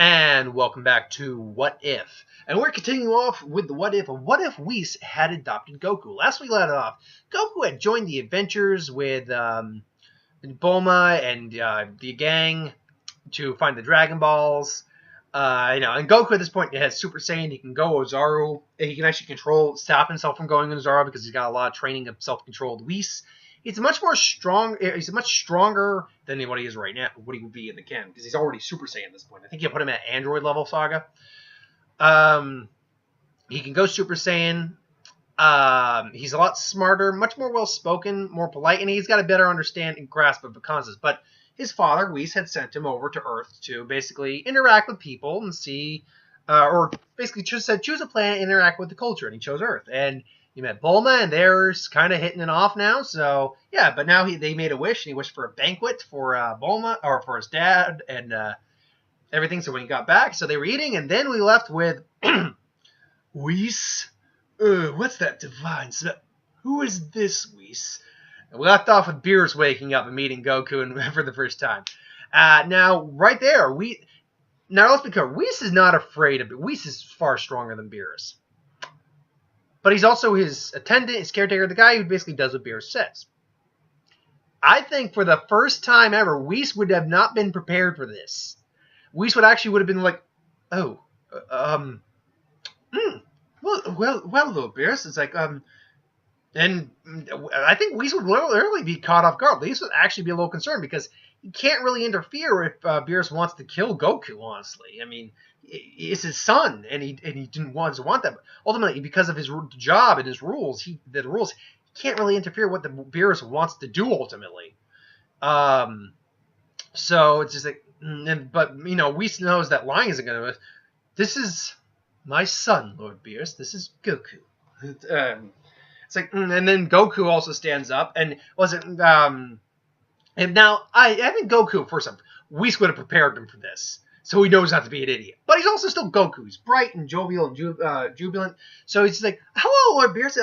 And welcome back to What If. And we're continuing off with the What If of what if Whis had adopted Goku. Last we let off, Goku had joined the adventures with Bulma and the gang to find the Dragon Balls. And Goku at this point has Super Saiyan. He can go Ozaru. He can actually stop himself from going Ozaru because he's got a lot of training of self-controlled Whis. He's much stronger than what he is right now, what he would be in the canon, because he's already Super Saiyan at this point. I think you put him at Android level, Saga. He can go Super Saiyan. He's a lot smarter, much more well-spoken, more polite, and he's got a better understanding and grasp of the concepts. But his father, Whis, had sent him over to Earth to basically interact with people and see, or basically just said, choose a planet, interact with the culture, and he chose Earth. And he met Bulma, and they're kind of hitting it off now. So, yeah, but now they made a wish, and he wished for a banquet for Bulma, or for his dad, and everything. So when he got back, so they were eating, and then we left with Whis. What's that divine smell? Who is this, Whis? And we left off with Beerus waking up and meeting Goku for the first time. Now, right there, now let's be clear, Whis is not afraid of it. Whis is far stronger than Beerus. But he's also his attendant, his caretaker, the guy who basically does what Beerus says. I think for the first time ever, Whis would have not been prepared for this. Whis would have been like, well, though, Beerus, it's like, and I think Whis would literally be caught off guard. Whis would actually be a little concerned because he can't really interfere if Beerus wants to kill Goku, honestly. I mean, it's his son, and he didn't want that. But ultimately, because of his job and his rules, he can't really interfere what the Beerus wants to do ultimately. So it's just like, but Whis knows that lying isn't going to. This is my son, Lord Beerus. This is Goku. It's like, and then Goku also stands up, and and now I think Goku, first off, Whis would have prepared him for this. So he knows not to be an idiot. But he's also still Goku. He's bright and jovial and jubilant. So he's just like, hello, Lord Beerus.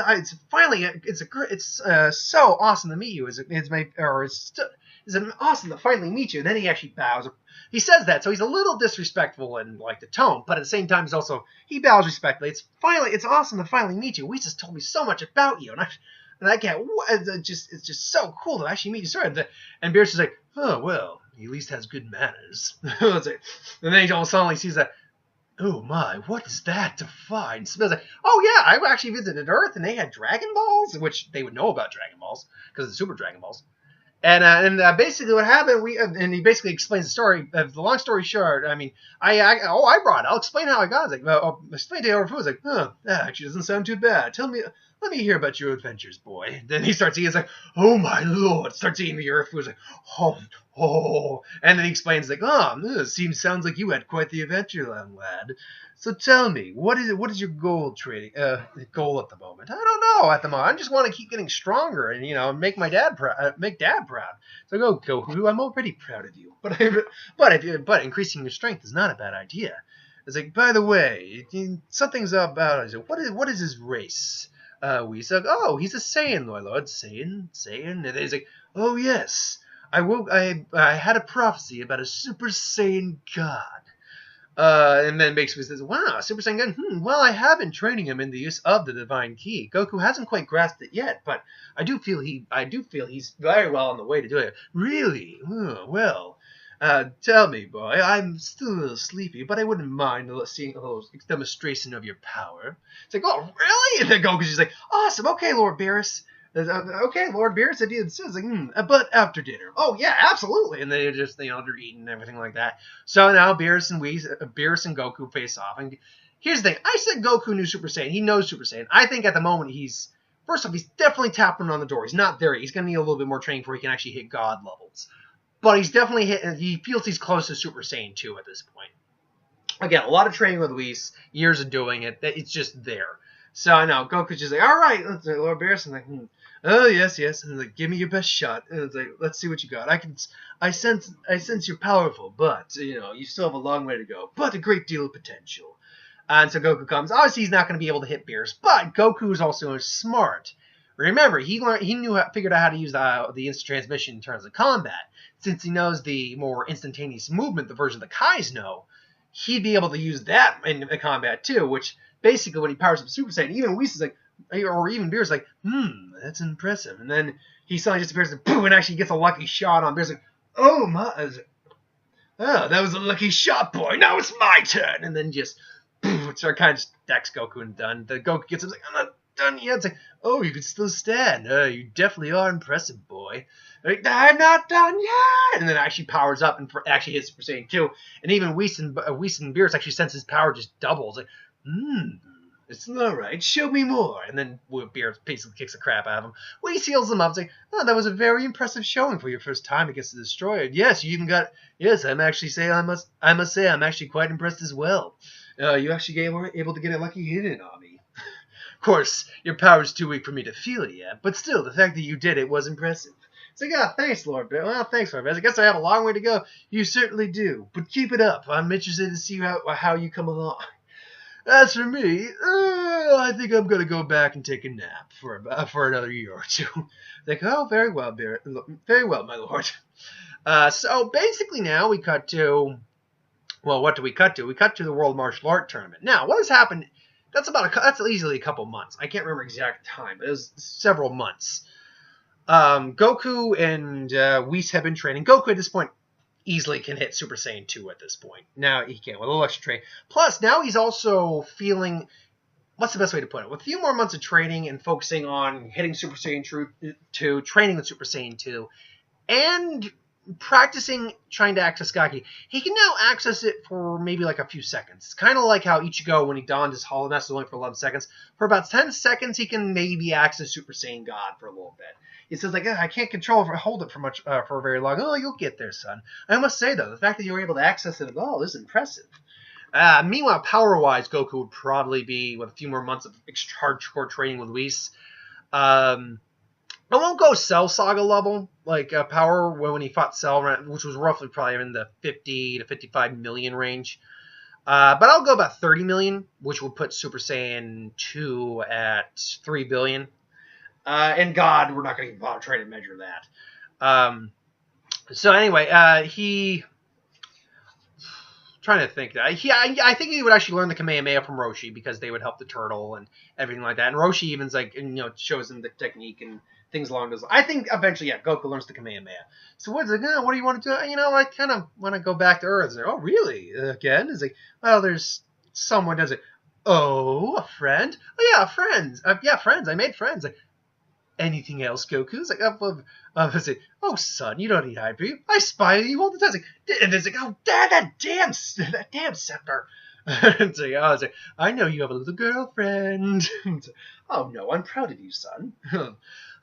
It's so awesome to meet you. It's awesome to finally meet you. And then he actually bows. He says that, so he's a little disrespectful in like the tone, but at the same time, he bows respectfully. It's awesome to finally meet you. Whis has told me so much about you, and I can't. It's just so cool to actually meet you. Sorry. And Beerus is like, oh well. He at least has good manners. And then he all suddenly sees that, oh my, what is that to find? Smells like, oh yeah, I actually visited Earth and they had Dragon Balls, which they would know about Dragon Balls because of the Super Dragon Balls. And basically what happened, and he basically explains the story. The long story short, I mean, I'll explain how I got it. I'll explain to you. I was like, that actually doesn't sound too bad. Let me hear about your adventures, boy. Then he starts eating. He's like, oh my lord! Starts eating the earth. He's like, oh. And then he explains like, sounds like you had quite the adventure, lad. So tell me, what is your goal at the moment? I don't know at the moment. I just want to keep getting stronger and make my dad proud, make Dad proud. So go, Goku. I'm already proud of you. But increasing your strength is not a bad idea. It's like, by the way, something's about. What is his race? We said, oh, he's a Saiyan, my lord. Saiyan. And he's like, oh yes, I had a prophecy about a Super Saiyan God. And then basically says, wow, Super Saiyan God. Well, I have been training him in the use of the Divine Key. Goku hasn't quite grasped it yet, but I do feel he's very well on the way to doing it. Really? Well. Tell me, boy, I'm still a little sleepy, but I wouldn't mind seeing a little demonstration of your power. It's like, oh, really? And then Goku's just like, awesome, okay, Lord Beerus. Okay, Lord Beerus, if you says like, but after dinner. Oh, yeah, absolutely. And then they're just, they're eating and everything like that. So now Beerus and Goku face off. And here's the thing. I said Goku knew Super Saiyan. He knows Super Saiyan. I think at the moment first off, he's definitely tapping on the door. He's not there. He's going to need a little bit more training before he can actually hit God levels. But he's definitely he feels he's close to Super Saiyan 2 at this point. Again, a lot of training with Whis, years of doing it, it's just there. So I know, Goku's just like, all right, Lord Beerus, and like, oh, yes, and like, give me your best shot. And it's like, let's see what you got. I sense you're powerful, but, you still have a long way to go, but a great deal of potential. And so Goku comes. Obviously, he's not going to be able to hit Beerus, but Goku is also smart. Remember, he figured out how to use the instant transmission in terms of combat. Since he knows the more instantaneous movement, the version the Kais know, he'd be able to use that in combat too, which basically when he powers up Super Saiyan, even Whis is like, or even Beerus is like, that's impressive. And then he suddenly just appears and boom, and actually gets a lucky shot on Beerus like, oh my, oh, that was a lucky shot, boy. Now it's my turn. And then just, so kind of just decks Goku and done. The Goku gets him like, I'm not done yet. It's like, oh, you can still stand. You definitely are impressive, boy. Like, I'm not done yet. And then actually powers up and actually hits Super Saiyan 2. And even Whis and Beerus actually sense his power just doubles. Like, it's all right. Show me more. And then Beerus basically kicks the crap out of him. Whis heals him up. It's like, oh, that was a very impressive showing for your first time against the Destroyer. Yes, you even got. Yes, I must say, I'm actually quite impressed as well. You actually were able to get a lucky hit in on me. Of course, your power's too weak for me to feel it yet, but still, the fact that you did it was impressive. It's like, oh, thanks, Lord Bear. Well, thanks, Lord Bear. I guess I have a long way to go. You certainly do, but keep it up. I'm interested to see how you come along. As for me, I think I'm going to go back and take a nap for another year or two. Like, oh, very well, Bear. Very well, my lord. So basically now we cut to, well, what do we cut to? We cut to the World Martial Art Tournament. Now, what has happened? That's easily a couple months. I can't remember exact time, but it was several months. Goku and Whis have been training. Goku at this point easily can hit Super Saiyan 2 at this point. Now he can with a little extra training. Plus, now he's also feeling, what's the best way to put it? With a few more months of training and focusing on hitting Super Saiyan 2, training with Super Saiyan 2, and practicing trying to access Gaki, he can now access it for maybe like a few seconds. It's kind of like how Ichigo, when he donned his Hollow Nest, was only for 11 seconds. For about 10 seconds, he can maybe access Super Saiyan God for a little bit. He says, like, I can't hold it for very long. Oh, you'll get there, son. I must say, though, the fact that you were able to access it at all is impressive. Meanwhile, power-wise, Goku would probably be, with a few more months of hardcore training with Whis, I won't go Cell Saga level, like power when he fought Cell, which was roughly probably in the 50 to 55 million range. But I'll go about 30 million, which would put Super Saiyan 2 at 3 billion. And God, we're not going to bother trying to measure that. So anyway, trying to think that. I think he would actually learn the Kamehameha from Roshi because they would help the turtle and everything like that. And Roshi even's like, shows him the technique and things along those lines. I think eventually, yeah, Goku learns the Kamehameha. So what do you want to do? I kind of want to go back to Earth. Like, oh, really? Again? It's like, well, there's someone does it. Oh, a friend? Oh, yeah, friends. Yeah, friends. I made friends. Like, anything else, Goku? It's like, it's like, oh, son, you don't need hype. I spy on you all the time. It's like, and it's like, oh, Dad, that damn scepter. It's like, I know you have a little girlfriend. Like, oh, no, I'm proud of you, son.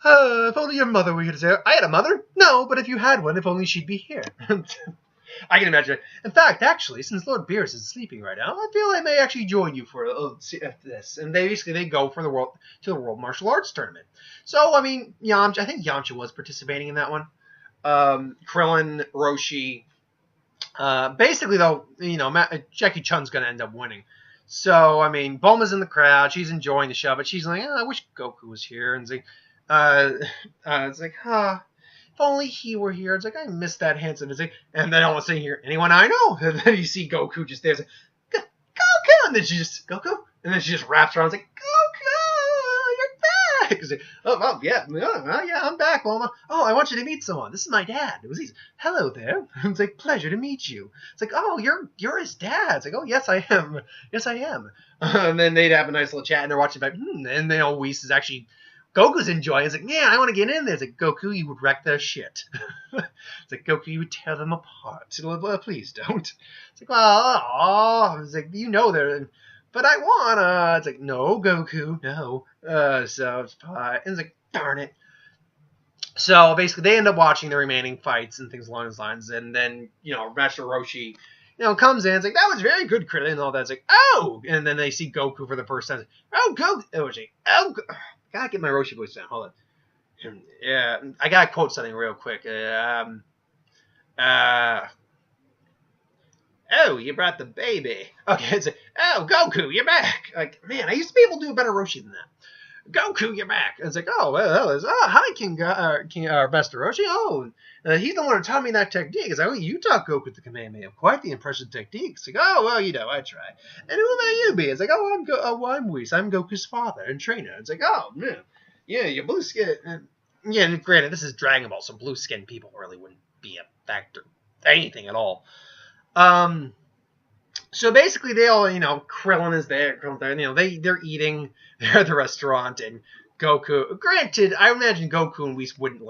If only your mother were here to say, I had a mother? No, but if you had one, if only she'd be here. I can imagine it. In fact, actually, since Lord Beerus is sleeping right now, I feel I may actually join you for this. And they go for the World Martial Arts Tournament. So, I mean, Yamcha, I think Yamcha was participating in that one. Krillin, Roshi. Basically, though, Jackie Chun's going to end up winning. So, I mean, Bulma's in the crowd. She's enjoying the show, but she's like, I wish Goku was here. And it's like, if only he were here. It's like, I miss that handsome. It's like, and then all of a sudden here, anyone I know? And then you see Goku just there. It's like, Goku! And then she just, Goku? And then she just wraps around. It's like, Goku, you're back! It's like, oh, yeah, I'm back, Bulma. Oh, I want you to meet someone. This is my dad. Hello there. It's like, pleasure to meet you. It's like, oh, you're his dad. It's like, oh, yes, I am. Yes, I am. And then they'd have a nice little chat, and they're watching back. And then Whis is actually, Goku's enjoying it. It's like, yeah, I want to get in there. It's like, Goku, you would wreck their shit. It's like, Goku, you would tear them apart. Well, please don't. It's like, well, it's like, they're, but I wanna. It's like, no, Goku, no. So it's fine. And it's like, darn it. So basically, they end up watching the remaining fights and things along those lines. And then, Master Roshi, comes in. It's like, that was very good, Krillin, and all that. It's like, oh! And then they see Goku for the first time. Like, oh, Goku! Oh, gotta get my Roshi voice down. Hold on. Yeah, I gotta quote something real quick. Oh, you brought the baby. Okay, it's like, oh, Goku, you're back. Like, man, I used to be able to do a better Roshi than that. Goku, you're back. And it's like, oh, well, hi, Master Roshi. Oh, he's the one who taught me that technique. It's like, oh, you taught Goku the Kamehameha. Quite the impressive technique. It's like, oh, well, I try. And who may you be? It's like, I'm Whis. I'm Goku's father and trainer. It's like, oh, man. Yeah, your blue skin. Yeah, and granted, this is Dragon Ball, so blue skin people really wouldn't be a factor, anything at all. So basically, they all, Krillin is there. They're eating. They're at the restaurant, and Goku. Granted, I imagine Goku and Whis wouldn't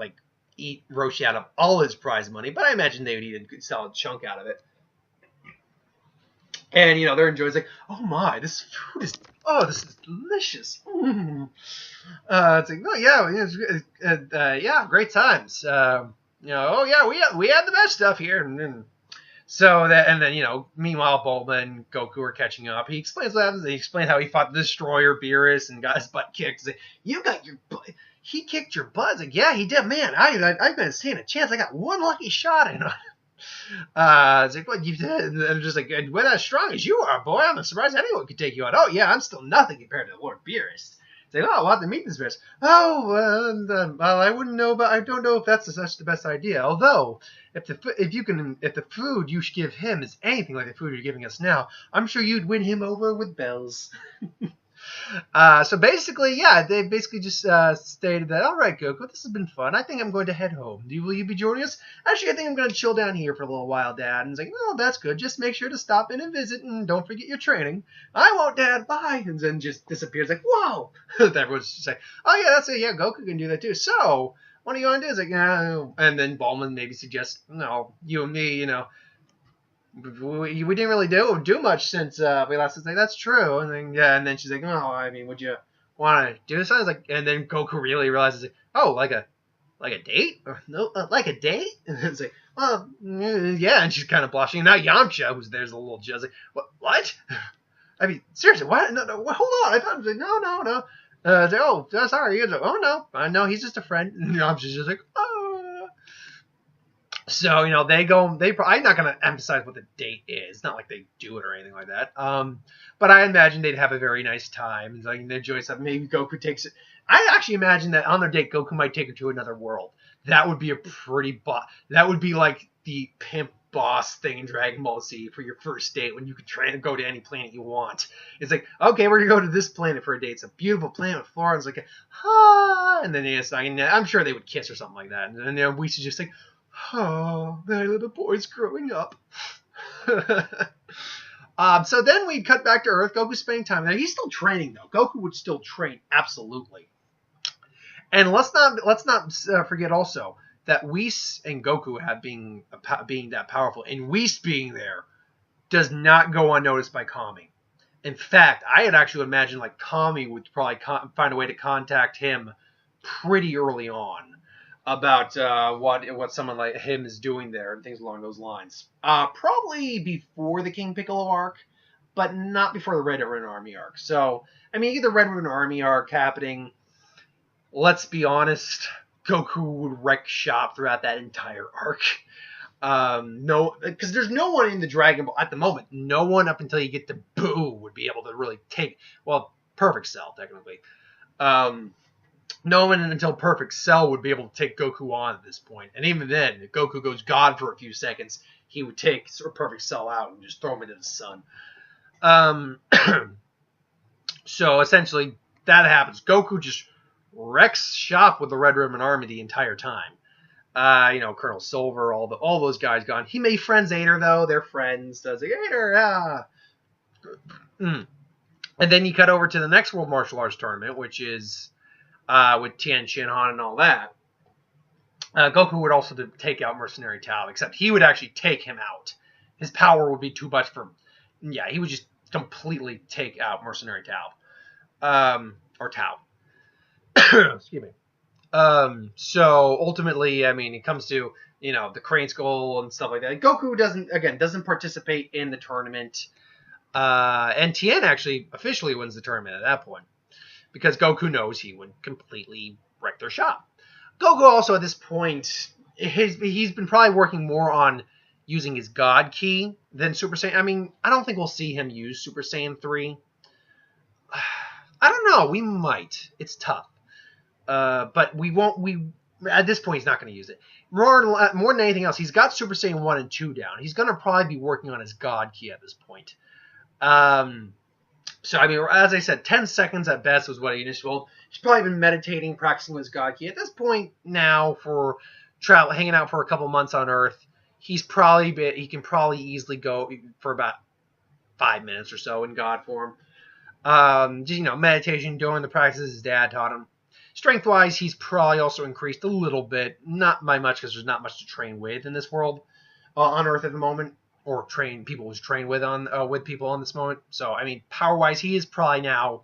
eat Roshi out of all his prize money, but I imagine they would eat a good solid chunk out of it. And they're enjoying. It's like, oh my, this food is. Oh, this is delicious. It's like, oh yeah, yeah, great times. Oh yeah, we had the best stuff here. And then meanwhile, Bulma and Goku are catching up. He explains what happens. He explains how he fought the Destroyer Beerus and got his butt kicked. Like, you got your butt. He kicked your butt. It's like, yeah, he did. Man, I've been seeing a chance. I got one lucky shot in. It's like, what you did? And I'm just like, we're as strong as you are, boy. I'm surprised anyone could take you out. Oh yeah, I'm still nothing compared to Lord Beerus. It's like, oh, we'll have to meet this bitch. Oh, well, I wouldn't know, but I don't know if that's such the best idea. Although, if the food you should give him is anything like the food you're giving us now, I'm sure you'd win him over with bells. So basically, yeah, they basically just stated that, all right, Goku, this has been fun. I think I'm going to head home. Will you be joining us? Actually, I think I'm going to chill down here for a little while, Dad. And he's like, oh, that's good. Just make sure to stop in and visit, and don't forget your training. I won't, Dad. Bye. And then just disappears like, whoa. Everyone's just like, oh, yeah, that's it. Yeah, Goku can do that, too. So, what are you going to do? It's like, and then Bulma maybe suggests, no, you and me, we didn't really do much since we last. It's like, that's true. And then she's like, oh, I mean, would you want to do this? I was like, and then Goku really realizes, like, oh, like a date? Or, no, like a date? And it's like, well, yeah. And she's kind of blushing. And now Yamcha, who's there's a little jizz, like, what? I mean, seriously, what? No, hold on. I thought it was like, no. It's like, oh, sorry. He's like, oh no, no, he's just a friend. And Yamcha's just like, oh. So, they go, I'm not going to emphasize what the date is. It's not like they do it or anything like that. But I imagine they'd have a very nice time. Like, enjoy something. Maybe Goku takes it. I actually imagine that on their date, Goku might take her to another world. That would be a pretty that would be like the pimp boss thing in Dragon Ball Z for your first date when you could try and go to any planet you want. It's like, okay, we're going to go to this planet for a date. It's a beautiful planet with flora. It's like, and then I'm sure they would kiss or something like that. And then we should just think, oh, my little boy's growing up. So then we'd cut back to Earth. Goku's spending time there. He's still training, though. Goku would still train, absolutely. And let's not forget also that Whis and Goku being that powerful, and Whis being there does not go unnoticed by Kami. In fact, I had actually imagined like Kami would probably find a way to contact him pretty early on about what someone like him is doing there and things along those lines. Probably before the King Piccolo arc, but not before the Red Ribbon Army arc. So, I mean, either Red Ribbon Army arc happening, let's be honest, Goku would wreck shop throughout that entire arc. No, because there's no one in the Dragon Ball at the moment. No one up until you get to Boo would be able to really take, well, Perfect Cell technically. No one until Perfect Cell would be able to take Goku on at this point. And even then, if Goku goes God for a few seconds, he would take Perfect Cell out and just throw him into the sun. So essentially, that happens. Goku just wrecks shop with the Red Ribbon Army the entire time. Colonel Silver, all those guys gone. He made friends Ader, though. They're friends. So it's like, Ader, And then you cut over to the next World Martial Arts Tournament, which is with Tien Shinhan and all that. Goku would also take out Mercenary Tao, except he would actually take him out. His power would be too much for... Yeah, he would just completely take out Mercenary Tao. Or Tao. Excuse me. So ultimately, I mean, it comes to, the Crane Skull and stuff like that. Goku doesn't participate in the tournament. And Tien actually officially wins the tournament at that point, because Goku knows he would completely wreck their shop. Goku also at this point, he's been probably working more on using his God Ki than Super Saiyan. I mean, I don't think we'll see him use Super Saiyan 3. I don't know. We might. It's tough. But we won't. At this point, he's not going to use it. More than anything else, he's got Super Saiyan 1 and 2 down. He's going to probably be working on his God Ki at this point. So, I mean, as I said, 10 seconds at best was what he initially told. He's probably been meditating, practicing with his God Ki. At this point now, for hanging out for a couple months on Earth, he can probably easily go for about 5 minutes or so in God form. Meditation, doing the practices his dad taught him. Strength-wise, he's probably also increased a little bit. Not by much, because there's not much to train with in this world on Earth at the moment. Or people who's trained with people on this moment. So, I mean, power-wise, he is probably now...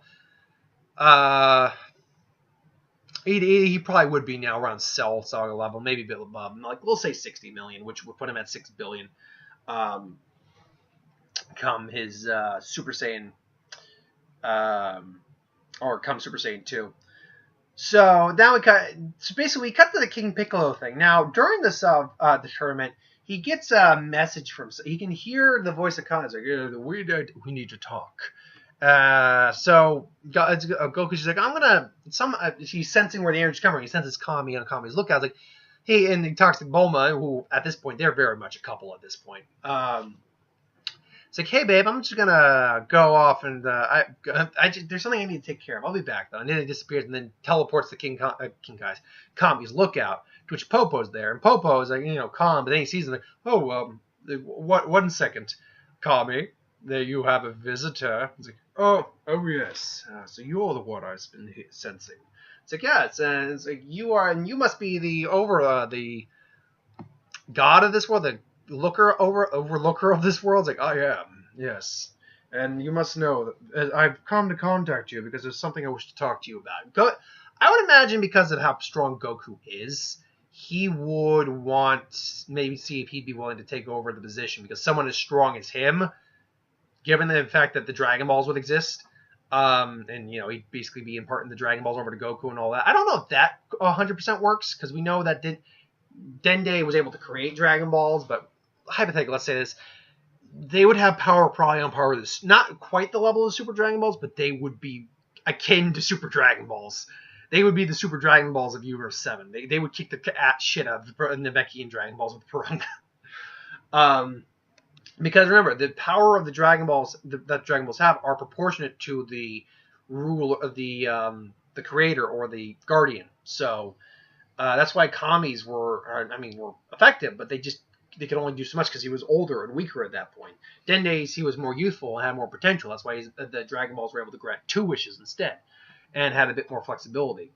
he probably would be now around Cell Saga level, maybe a bit above. Like, we'll say 60 million, which would put him at 6 billion. Come his Super Saiyan... or come Super Saiyan 2. So now we cut to the King Piccolo thing. Now during this the tournament, he gets a message he can hear the voice of Khan. It's like, we need to talk. So Goku's like, he's sensing where the energy's coming. He senses Kami on Kami's lookout. Like, and he talks to Bulma, who at this point they're very much a couple at this point. It's like, hey, babe, I'm just going to go off and there's something I need to take care of. I'll be back, though. And then he disappears and then teleports to Kami's lookout, to which Popo's there. And Popo's like, calm. But then he sees him like, one second, Kami, there you have a visitor. He's like, oh, yes. So you're the one I've been sensing. It's like, yeah, it's like you are, and you must be the god of this world, the overlooker of this world. It's like, I am, yes. And you must know that I've come to contact you because there's something I wish to talk to you about. I would imagine because of how strong Goku is, he would maybe see if he'd be willing to take over the position, because someone as strong as him, given the fact that the Dragon Balls would exist, and he'd basically be imparting the Dragon Balls over to Goku and all that. I don't know if that 100% works, because we know that Dende was able to create Dragon Balls, but hypothetically, let's say this, they would have power probably on par with this. Not quite the level of Super Dragon Balls, but they would be akin to Super Dragon Balls. They would be the Super Dragon Balls of Universe 7. They would kick the shit out of the Namekian Dragon Balls with Purunga. Because remember, the power of the Dragon Balls that Dragon Balls have are proportionate to the rule of the creator or the guardian. So that's why Kami's were effective, but they could only do so much because he was older and weaker at that point. Dende's, he was more youthful and had more potential. That's why the Dragon Balls were able to grant 2 wishes instead, and had a bit more flexibility.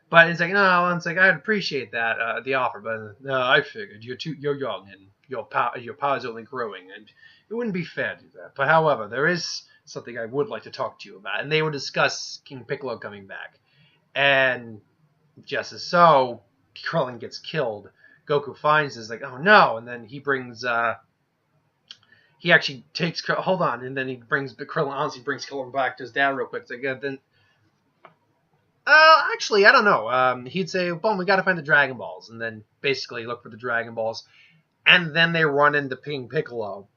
But it's like, no, it's like, I'd appreciate that, the offer, but no, I figured you're young and your power's only growing, and it wouldn't be fair to do that. But however, there is something I would like to talk to you about, and they would discuss King Piccolo coming back. And just as so, Krillin gets killed. Goku finds is like, oh no, and then he brings he actually takes hold on, and then he brings Krillin back to his dad real quick. It's like, then actually, I don't know. He'd say, "Boom, we got to find the Dragon Balls," and then basically look for the Dragon Balls, and then they run into King Piccolo,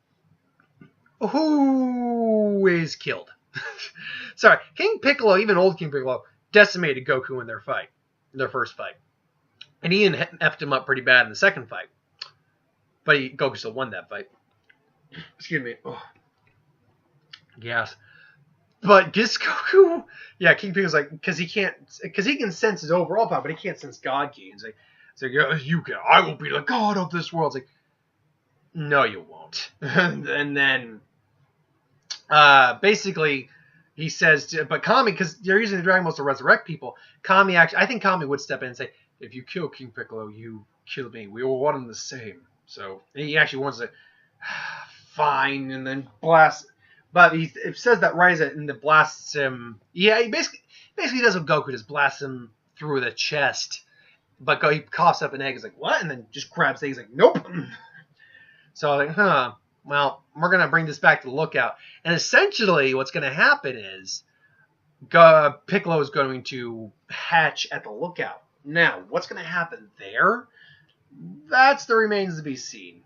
who is killed. Sorry, King Piccolo, even old King Piccolo, decimated Goku in their first fight. And he effed him up pretty bad in the second fight. But Goku still won that fight. Excuse me. Oh. Yes. But this Goku, yeah, King Piccolo's like, because he can sense his overall power, but he can't sense God Ki. It's like, you can, I will be the god of this world. It's like, no, you won't. And then, basically, he says, but Kami, because they're using the Dragon Balls to resurrect people, I think Kami would step in and say, if you kill King Piccolo, you kill me. We were one and the same. So he actually wants to, fine, and then blast. But he says that right as it, and then blasts him. Yeah, he basically does what Goku does, blasts him through the chest. But he coughs up an egg. He's like, what? And then just grabs the egg. He's like, nope. So I'm like, well, we're going to bring this back to the lookout. And essentially what's going to happen is Piccolo is going to hatch at the lookout. Now, what's going to happen there? That's the remains to be seen.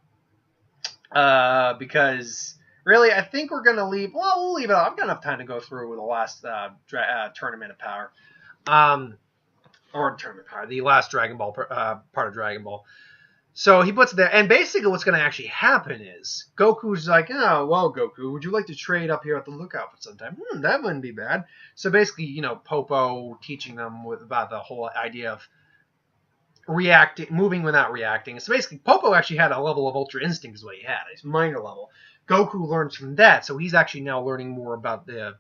Because Really, I think we're gonna leave. Well, we'll leave it. I've got enough time to go through with the last tournament of power, or tournament of power, the last Dragon Ball part of Dragon Ball. So he puts it there, and basically what's going to actually happen is Goku's like, oh, well, Goku, would you like to trade up here at the lookout for some time? That wouldn't be bad. So basically, you know, Popo teaching them about the whole idea of reacting, moving without reacting. So basically, Popo actually had a level of Ultra Instinct is what he had, his minor level. Goku learns from that, so he's actually now learning more about the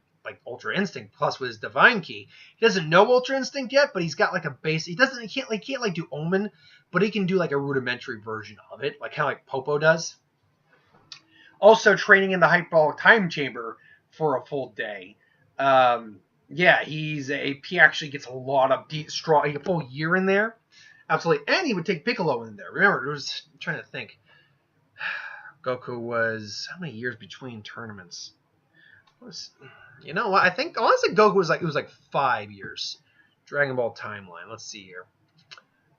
Ultra Instinct plus with his Divine Key. He doesn't know Ultra Instinct yet, but he's got like a base. He can't do Omen, but he can do like a rudimentary version of it, kind of like Popo does. Also training in the Hyperbolic Time Chamber for a full day. Yeah, he actually gets a lot of a full year in there. Absolutely. And he would take Piccolo in there. Remember, I'm trying to think. Goku was, how many years between tournaments? You know what? I want to say Goku was it was 5 years. Dragon Ball timeline. Let's see here.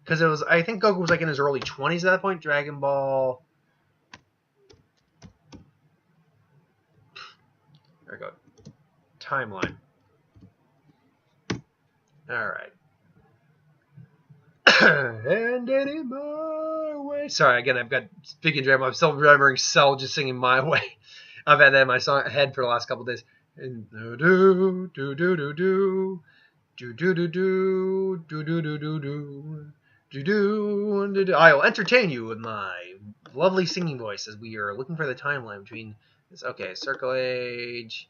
Because I think Goku was in his early 20s at that point. Dragon Ball. There we go. Timeline. Alright. And in my way. Sorry, again, I've got speaking Dragon Ball. I'm still remembering Cell just singing My Way. I've had that in my song head for the last couple of days. And do do do do do do do do do do do do do do do do. I will entertain you with my lovely singing voice as we are looking for the timeline between this. Okay, Circle Age.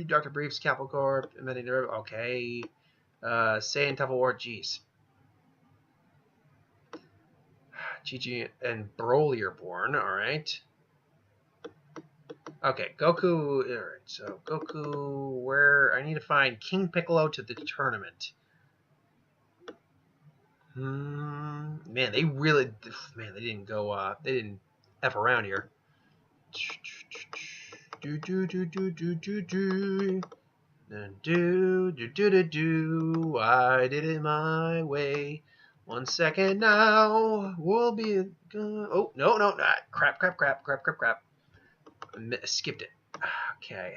Dr. Briefs, Capital Corp, inventing the okay. Saiyan Tough War, jeez. Chi-Chi and Broly are born, alright. Okay, Goku, alright, so Goku, I need to find King Piccolo to the tournament. Man, they didn't go, they didn't F around here. I did it my way. 1 second now, we'll be oh, no, crap. I skipped it. Okay.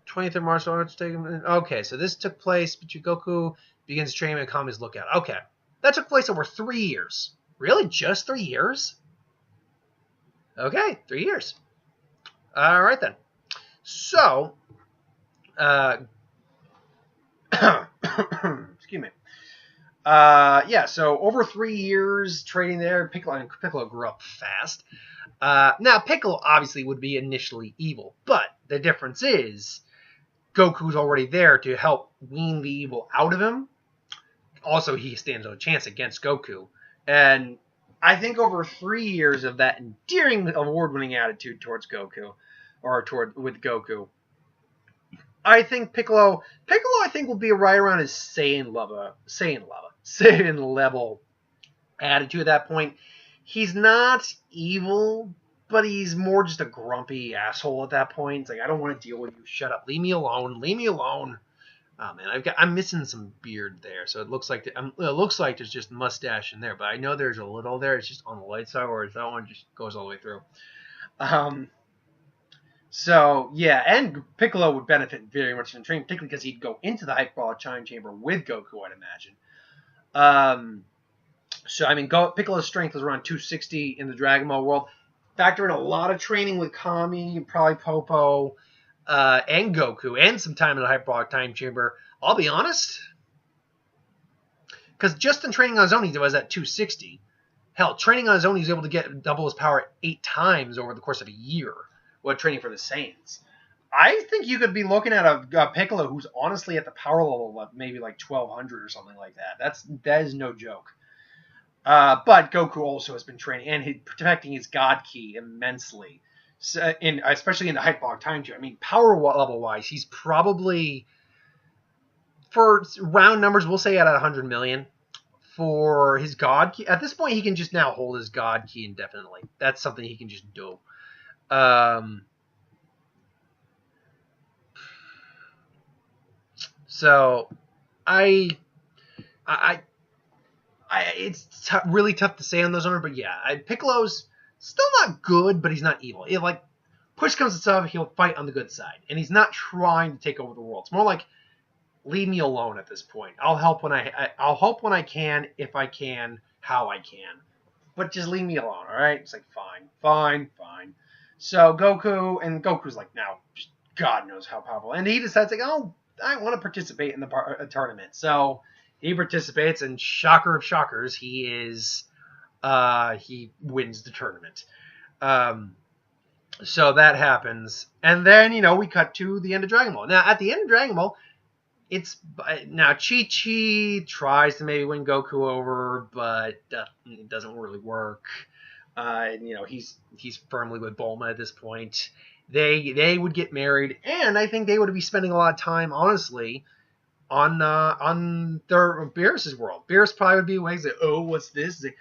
23rd martial arts taken. Okay, so this took place between Goku begins training at Kami's lookout. Okay. That took place over 3 years. Really? Just 3 years? Okay, 3 years. All right, then. So, excuse me. Yeah, so over 3 years trading there, Piccolo grew up fast. Now, Piccolo obviously would be initially evil, but the difference is Goku's already there to help wean the evil out of him. Also, he stands no chance against Goku. And I think over 3 years of that endearing, award-winning attitude towards Goku, with Goku, I think Piccolo, I think will be right around his Saiyan level attitude at that point. He's not evil, but he's more just a grumpy asshole at that point. It's like, I don't want to deal with you. Shut up. Leave me alone. Oh man, I'm missing some beard there, so it looks like there's just mustache in there, but I know there's a little there. It's just on the light side, whereas that one just goes all the way through. So yeah, and Piccolo would benefit very much from training, particularly because he'd go into the Hyperbolic Time Chamber with Goku, I'd imagine. So I mean, Piccolo's strength is around 260 in the Dragon Ball world. Factor in a lot of training with Kami, probably Popo. And Goku, and some time in the Hyperbolic Time Chamber. I'll be honest, because just in training on his own, he was at 260. Hell, training on his own, he was able to get double his power 8 times over the course of a year while training for the Saiyans. I think you could be looking at a Piccolo who's honestly at the power level of maybe like 1200 or something like that. That is no joke. But Goku also has been training and protecting his God Ki immensely. Especially in the Hyperbolic Time Chamber. I mean, power level wise, he's probably, for round numbers, we'll say at 100 million for his God Ki. At this point, he can just now hold his God Ki indefinitely. That's something he can just do. So I it's really tough to say on those numbers, but yeah, Piccolo's still not good, but he's not evil. Like push comes to shove, he'll fight on the good side, and he's not trying to take over the world. It's more like leave me alone at this point. I'll help when I'll help when I can, if I can, how I can, but just leave me alone. All right? It's like fine. So Goku's like now, God knows how powerful, and he decides like, oh, I want to participate in the tournament. So he participates, and shocker of shockers, he wins the tournament. So that happens, and then we cut to the end of Dragon Ball. Now at the end of Dragon Ball, now Chi-Chi tries to maybe win Goku over, but it doesn't really work. He's firmly with Bulma at this point. They would get married, and I think they would be spending a lot of time, honestly, on their Beerus' world. Beerus probably would be away. He's like, oh, what's this? Like,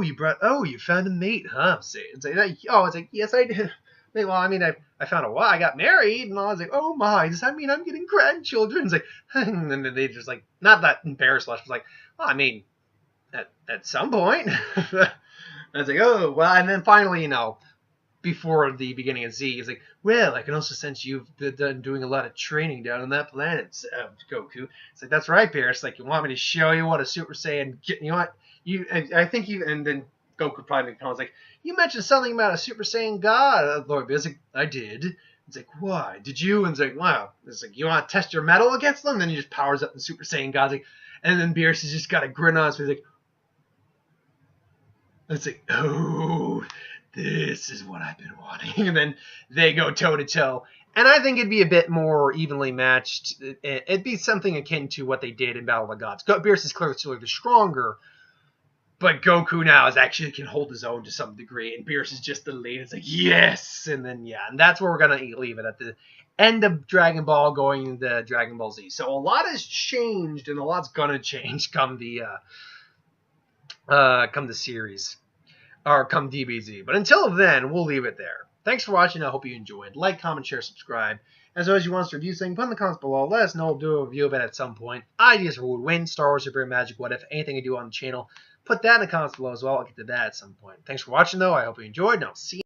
you found a mate, huh? It's like, yes, I did. Like, well, I mean, I found a wife. I got married, and I was like, oh my, does that mean I'm getting grandchildren? It's like, and then they just like, not that embarrassed was like, well, I mean, at some point. I was like, oh well, and then finally, before the beginning of Z, he's like, well, I can also sense you've been doing a lot of training down on that planet, Goku. It's like, that's right, Beerus. Like, you want me to show you what a Super Saiyan? You know what? I think you. And then Goku probably was like, you mentioned something about a Super Saiyan God, Lord Beerus. Like, I did. It's like, why? Did you? And it's like, wow. It's like, you want to test your mettle against them? And then he just powers up the Super Saiyan God. Like, and then Beerus has just got a grin on his face. Like, it's like, oh, this is what I've been wanting. And then they go toe-to-toe. And I think it'd be a bit more evenly matched. It'd be something akin to what they did in Battle of the Gods. Beerus is clearly the stronger, but Goku now actually can hold his own to some degree, and Beerus is just the lead. It's like, yes! And then, yeah, and that's where we're going to leave it, at the end of Dragon Ball going into Dragon Ball Z. So a lot has changed, and a lot's going to change come the series. Or come DBZ. But until then, we'll leave it there. Thanks for watching. I hope you enjoyed. Like, comment, share, subscribe. As always, you want us to review something, put in the comments below. Let us know. We'll do a review of it at some point. Ideas for who would win, Star Wars, Super Magic, what if, anything I do on the channel. Put that in the comments below as well. I'll get to that at some point. Thanks for watching, though. I hope you enjoyed, and I'll see you.